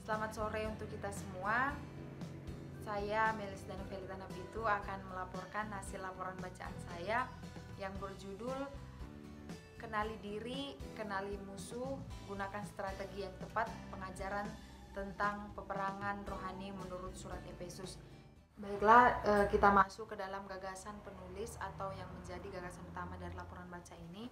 Selamat sore untuk kita semua. Saya Melis Danuvelita Nabitu akan melaporkan hasil laporan bacaan saya yang berjudul Kenali Diri, Kenali Musuh, Gunakan Strategi yang Tepat, Pengajaran tentang Peperangan Rohani menurut Surat Efesus. Baiklah, kita masuk ke dalam gagasan penulis atau yang menjadi gagasan utama dari laporan baca ini,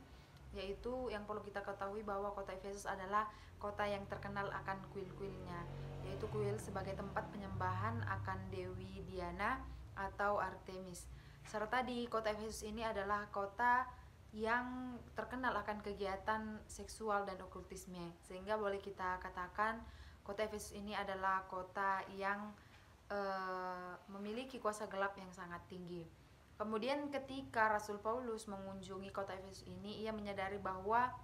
yaitu yang perlu kita ketahui bahwa kota Efesus adalah kota yang terkenal akan kuil-kuilnya, yaitu kuil sebagai tempat penyembahan akan Dewi Diana atau Artemis. Serta di kota Efesus ini adalah kota yang terkenal akan kegiatan seksual dan okultisme, sehingga boleh kita katakan kota Efesus ini adalah kota yang memiliki kuasa gelap yang sangat tinggi. Kemudian ketika Rasul Paulus mengunjungi kota Efesus ini, ia menyadari bahwa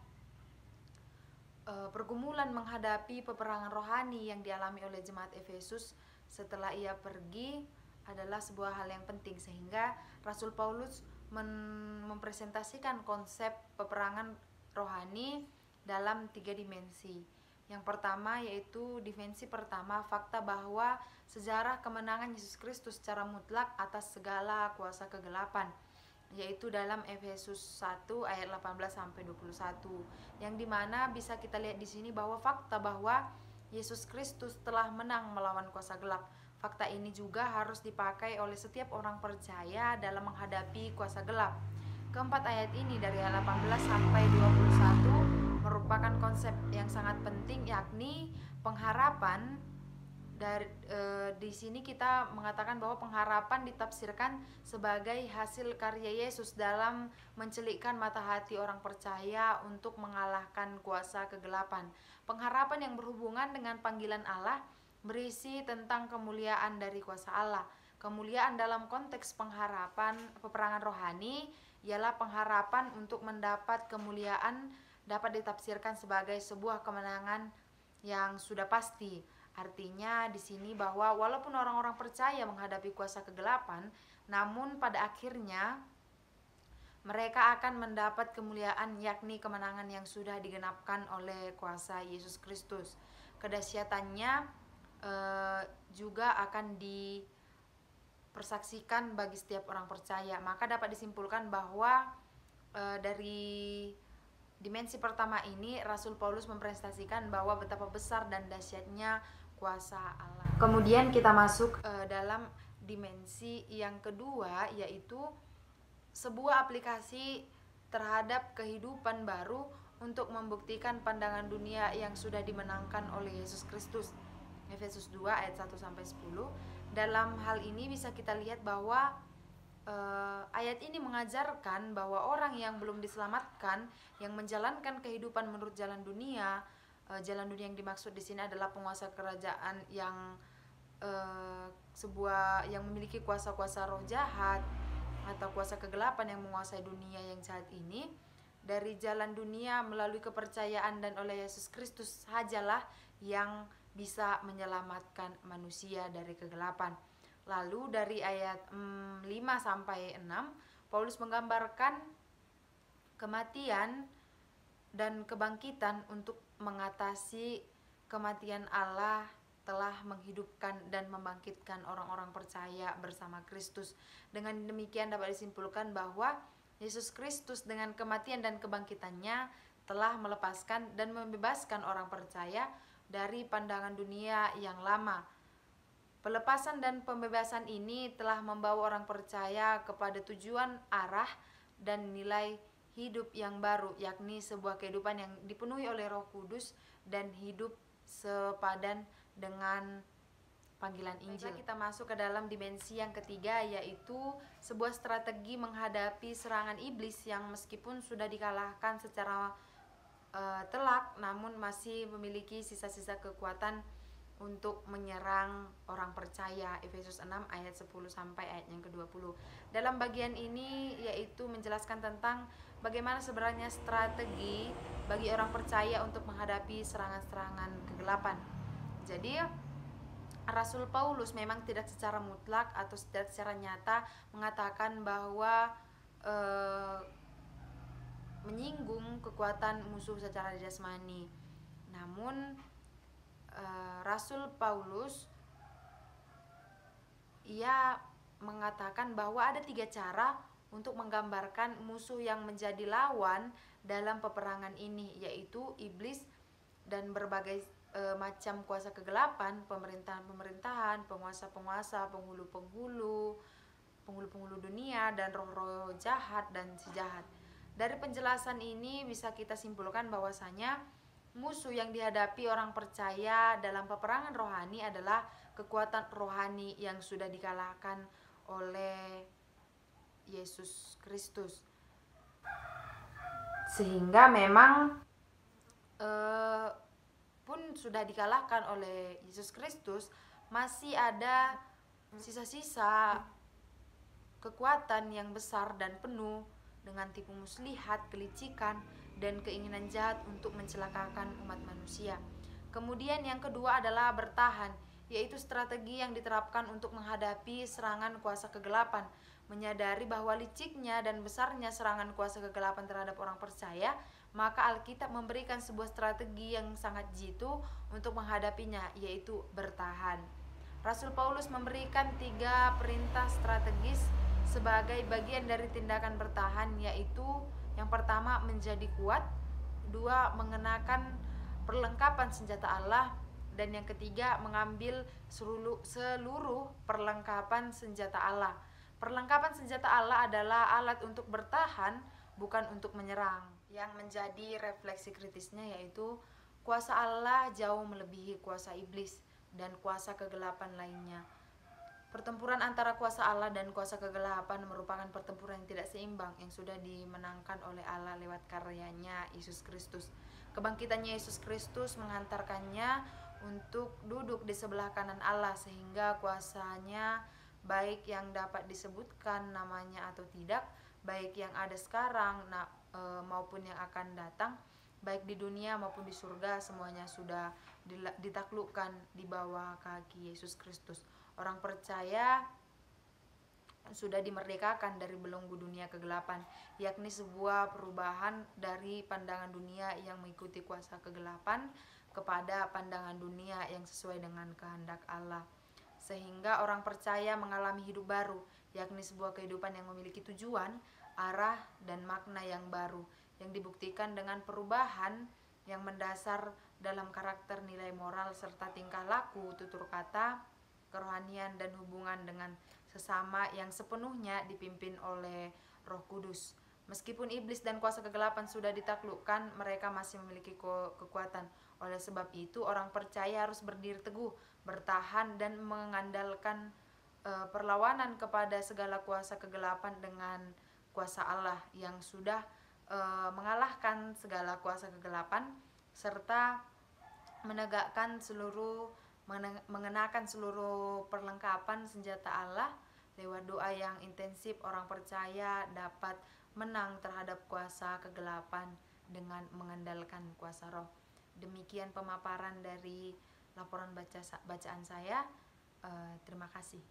pergumulan menghadapi peperangan rohani yang dialami oleh jemaat Efesus setelah ia pergi adalah sebuah hal yang penting, sehingga Rasul Paulus mempresentasikan konsep peperangan rohani dalam 3 dimensi. Yang pertama yaitu dimensi pertama, fakta bahwa sejarah kemenangan Yesus Kristus secara mutlak atas segala kuasa kegelapan, yaitu dalam Efesus 1 ayat 18 sampai 21, yang dimana bisa kita lihat di sini bahwa fakta bahwa Yesus Kristus telah menang melawan kuasa gelap. Fakta ini juga harus dipakai oleh setiap orang percaya dalam menghadapi kuasa gelap. Keempat ayat ini dari ayat 18 sampai 21 merupakan konsep yang sangat penting, yakni pengharapan. Di sini kita mengatakan bahwa pengharapan ditafsirkan sebagai hasil karya Yesus dalam mencelikkan mata hati orang percaya untuk mengalahkan kuasa kegelapan. Pengharapan yang berhubungan dengan panggilan Allah berisi tentang kemuliaan dari kuasa Allah. Kemuliaan dalam konteks pengharapan peperangan rohani ialah pengharapan untuk mendapat kemuliaan dapat ditafsirkan sebagai sebuah kemenangan yang sudah pasti. Artinya di sini bahwa walaupun orang-orang percaya menghadapi kuasa kegelapan, namun pada akhirnya mereka akan mendapat kemuliaan, yakni kemenangan yang sudah digenapkan oleh kuasa Yesus Kristus. Kedahsyatannya juga akan dipersaksikan bagi setiap orang percaya. Maka dapat disimpulkan bahwa dari dimensi pertama ini Rasul Paulus mempresentasikan bahwa betapa besar dan dahsyatnya kuasa Allah. Kemudian kita masuk dalam dimensi yang kedua, yaitu sebuah aplikasi terhadap kehidupan baru untuk membuktikan pandangan dunia yang sudah dimenangkan oleh Yesus Kristus. Efesus 2 ayat 1 sampai 10. Dalam hal ini bisa kita lihat bahwa ayat ini mengajarkan bahwa orang yang belum diselamatkan, yang menjalankan kehidupan menurut jalan dunia yang dimaksud di sini adalah penguasa kerajaan yang yang memiliki kuasa-kuasa roh jahat atau kuasa kegelapan yang menguasai dunia yang jahat ini. Dari jalan dunia melalui kepercayaan dan oleh Yesus Kristus sajalah yang bisa menyelamatkan manusia dari kegelapan. Lalu dari ayat 5 sampai 6, Paulus menggambarkan kematian dan kebangkitan untuk mengatasi kematian. Allah telah menghidupkan dan membangkitkan orang-orang percaya bersama Kristus. Dengan demikian dapat disimpulkan bahwa Yesus Kristus dengan kematian dan kebangkitannya telah melepaskan dan membebaskan orang percaya dari pandangan dunia yang lama. Pelepasan dan pembebasan ini telah membawa orang percaya kepada tujuan, arah, dan nilai hidup yang baru, yakni sebuah kehidupan yang dipenuhi oleh Roh Kudus dan hidup sepadan dengan panggilan Injil. Kita masuk ke dalam dimensi yang ketiga, yaitu sebuah strategi menghadapi serangan iblis yang meskipun sudah dikalahkan secara telak, namun masih memiliki sisa-sisa kekuatan untuk menyerang orang percaya. Efesus 6 ayat 10 sampai ayat yang ke-20. Dalam bagian ini yaitu menjelaskan tentang bagaimana sebenarnya strategi bagi orang percaya untuk menghadapi serangan-serangan kegelapan. Jadi Rasul Paulus memang tidak secara mutlak atau tidak secara nyata mengatakan bahwa menyinggung kekuatan musuh secara jasmani. Namun Rasul Paulus ia mengatakan bahwa ada 3 cara untuk menggambarkan musuh yang menjadi lawan dalam peperangan ini, yaitu iblis dan berbagai macam kuasa kegelapan, pemerintahan-pemerintahan, penguasa-penguasa, penghulu-penghulu dunia, dan roh-roh jahat dan si jahat. Dari penjelasan ini bisa kita simpulkan bahwasanya musuh yang dihadapi orang percaya dalam peperangan rohani adalah kekuatan rohani yang sudah dikalahkan oleh Yesus Kristus. Sehingga memang pun sudah dikalahkan oleh Yesus Kristus, masih ada sisa-sisa kekuatan yang besar dan penuh dengan tipu muslihat, kelicikan, dan keinginan jahat untuk mencelakakan umat manusia. Kemudian yang kedua adalah bertahan, yaitu strategi yang diterapkan untuk menghadapi serangan kuasa kegelapan. Menyadari bahwa liciknya dan besarnya serangan kuasa kegelapan terhadap orang percaya, maka Alkitab memberikan sebuah strategi yang sangat jitu untuk menghadapinya, yaitu bertahan. Rasul Paulus memberikan 3 perintah strategis sebagai bagian dari tindakan bertahan, yaitu yang pertama menjadi kuat, 2 mengenakan perlengkapan senjata Allah, dan yang ketiga mengambil seluruh perlengkapan senjata Allah. Perlengkapan senjata Allah adalah alat untuk bertahan, bukan untuk menyerang. Yang menjadi refleksi kritisnya yaitu kuasa Allah jauh melebihi kuasa iblis dan kuasa kegelapan lainnya. Pertempuran antara kuasa Allah dan kuasa kegelapan merupakan pertempuran yang tidak seimbang yang sudah dimenangkan oleh Allah lewat karyanya Yesus Kristus. Kebangkitannya Yesus Kristus menghantarkannya untuk duduk di sebelah kanan Allah, sehingga kuasanya baik yang dapat disebutkan namanya atau tidak, baik yang ada sekarang maupun yang akan datang, baik di dunia maupun di surga, semuanya sudah ditaklukkan di bawah kaki Yesus Kristus. Orang percaya sudah dimerdekakan dari belenggu dunia kegelapan, yakni sebuah perubahan dari pandangan dunia yang mengikuti kuasa kegelapan kepada pandangan dunia yang sesuai dengan kehendak Allah. Sehingga orang percaya mengalami hidup baru, yakni sebuah kehidupan yang memiliki tujuan, arah, dan makna yang baru, yang dibuktikan dengan perubahan yang mendasar dalam karakter, nilai moral, serta tingkah laku, tutur kata, kerohanian, dan hubungan dengan sesama yang sepenuhnya dipimpin oleh Roh Kudus. Meskipun iblis dan kuasa kegelapan sudah ditaklukkan, mereka masih memiliki kekuatan. Oleh sebab itu, orang percaya harus berdiri teguh, bertahan, dan mengandalkan perlawanan kepada segala kuasa kegelapan dengan kuasa Allah yang sudah mengalahkan segala kuasa kegelapan, serta mengenakan seluruh perlengkapan senjata Allah. Lewat doa yang intensif, orang percaya dapat menang terhadap kuasa kegelapan dengan mengandalkan kuasa roh. Demikian pemaparan dari laporan bacaan saya. Terima kasih.